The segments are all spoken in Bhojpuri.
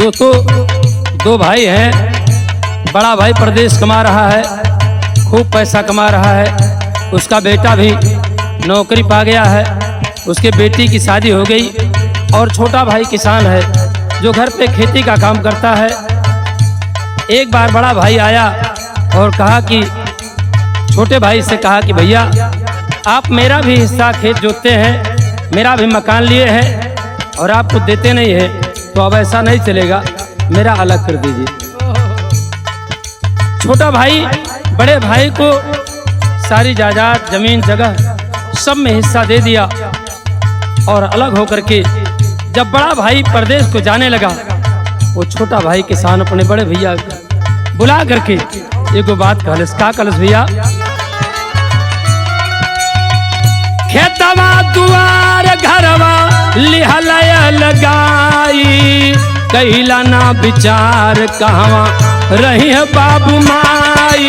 दोस्तों, दो भाई हैं। बड़ा भाई प्रदेश कमा रहा है, खूब पैसा कमा रहा है। उसका बेटा भी नौकरी पा गया है, उसके बेटी की शादी हो गई। और छोटा भाई किसान है जो घर पे खेती का काम करता है। एक बार बड़ा भाई आया और कहा कि छोटे भाई से कहा कि भैया आप मेरा भी हिस्सा खेत जोतते हैं, मेरा भी मकान लिए हैं और आप कुछ देते नहीं है, तो अब ऐसा नहीं चलेगा, मेरा अलग कर दीजिए। छोटा भाई बड़े भाई को सारी जायदाद जमीन जगह सब में हिस्सा दे दिया और अलग होकर के जब बड़ा भाई परदेश को जाने लगा, वो छोटा भाई किसान अपने बड़े भैया बुला करके एगो बात कहलस। का कहलस भैया? खेतवा दुआर घरवा लिहलय लगाई, कहिला ना विचार कहवा रही है बाबू माई,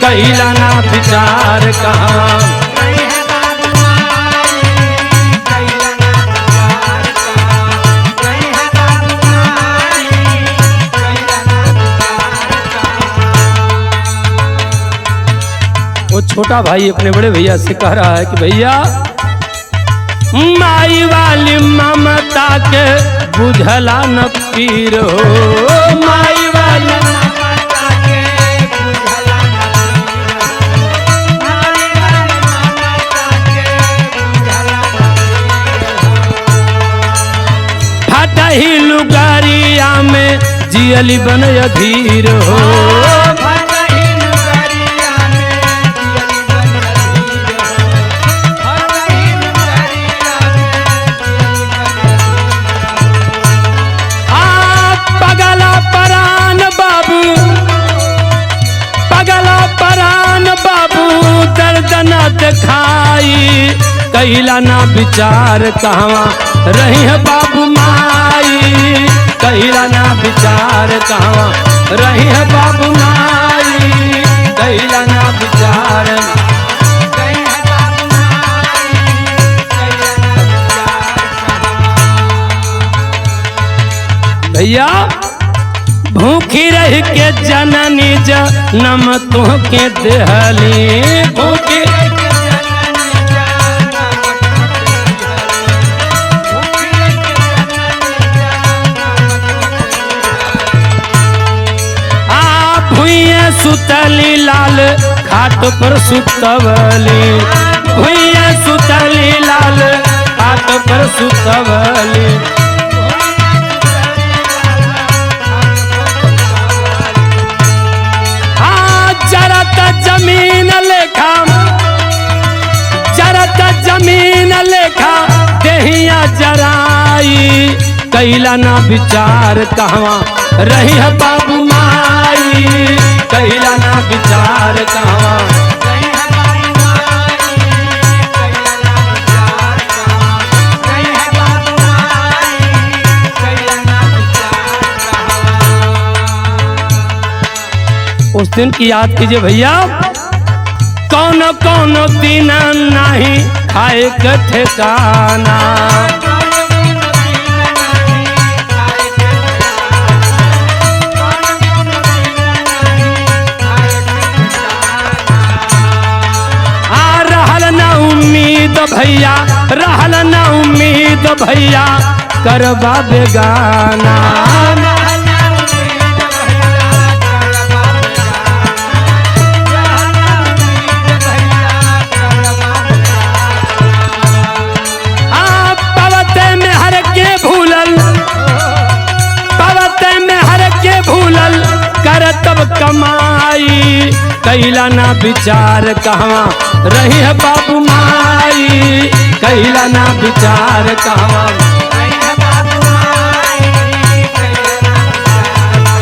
कहिला ना विचार कहवा। वो छोटा भाई अपने बड़े भैया से कह रहा है कि भैया माई वाली ममता के बुझला न पीर हो, माई वाली ममता के बुझला न पीर हो, माई वाली ममता के बुझला न पीर हो। फटही लुगारिया में जियली बन अधीर हो, दर्दना दिखाई, कहिला ना विचार कहवा रही है बाबू माई, कहिला ना विचार कहवा रही है बाबू माई, कहिला ना विचार रही है बाबू माई, कहिला ना विचार। भैया भूखी रह के जननी जनम तुहके देहली, भूखी भुइया सुतली लाल खाट पर सुतवली, भुइया सुतली लाल खाट पर सुतवली। जमीन लेखा जरत जमीन लेखा देहिया जराई, कहिला ना विचार कहवा रही है बाबू माई, कहिला ना विचार कहवा रही है बाबू माई, कहिला ना विचार कहवा रही है बाबू माई, कहिला ना विचार कहवा। उस दिन की याद कीजिए भैया, कौन कौन दिन नहीं खाए के ठिकाना, आ रहल ना उम्मीद भैया, रहल ना उम्मीद भैया करबा बेगाना, तब कमाई, कहिला ना विचार कहवा रही है बाबू माई, कहिला ना विचार कहवा रही है बाबू माई, कहिला ना विचार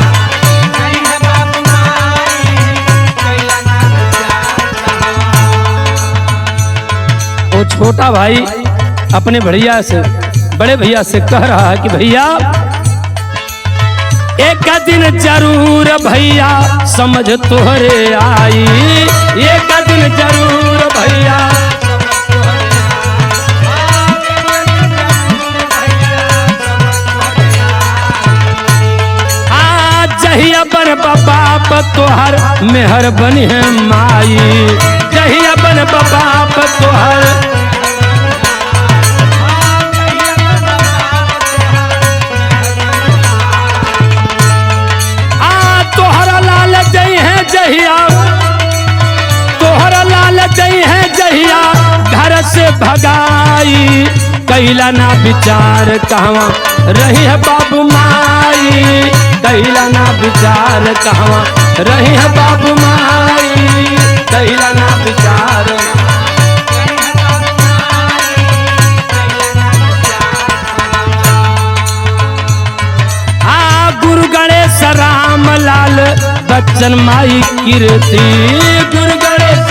रही है बाबू माई, कहिला ना विचार कहवा। वो छोटा भाई अपने बड़े भैया से कह रहा है कि भैया एक दिन जरूर भैया समझ तोहरे आई, एक दिन जरूर भैया मेहर बनी है माई जहिया बन बाप तोहर तोहरा लाल जई है जहिया तोहरा लाल जई है जहिया घर से भगाई कैला ना विचार कहवा रही है बाबू माई कैला ना विचार कहवा रही है बाबू माई कैला ना विचार गुरु गणेश राम लाल बच्चन माई कीर्ति गुरु गणेश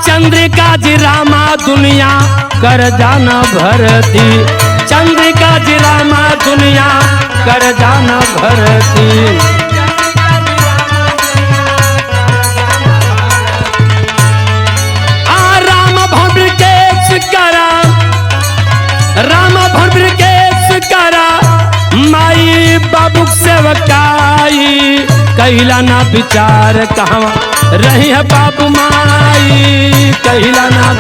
चंद्रिका जी रामा दुनिया कर जाना भरती चंद्रिका जी रामा दुनिया कर जाना भरती राम भव्य के करा राम भव्य के करा माई बाबू सेवकाई कैला ना विचार कहवा रही है बाबू माई कैला ना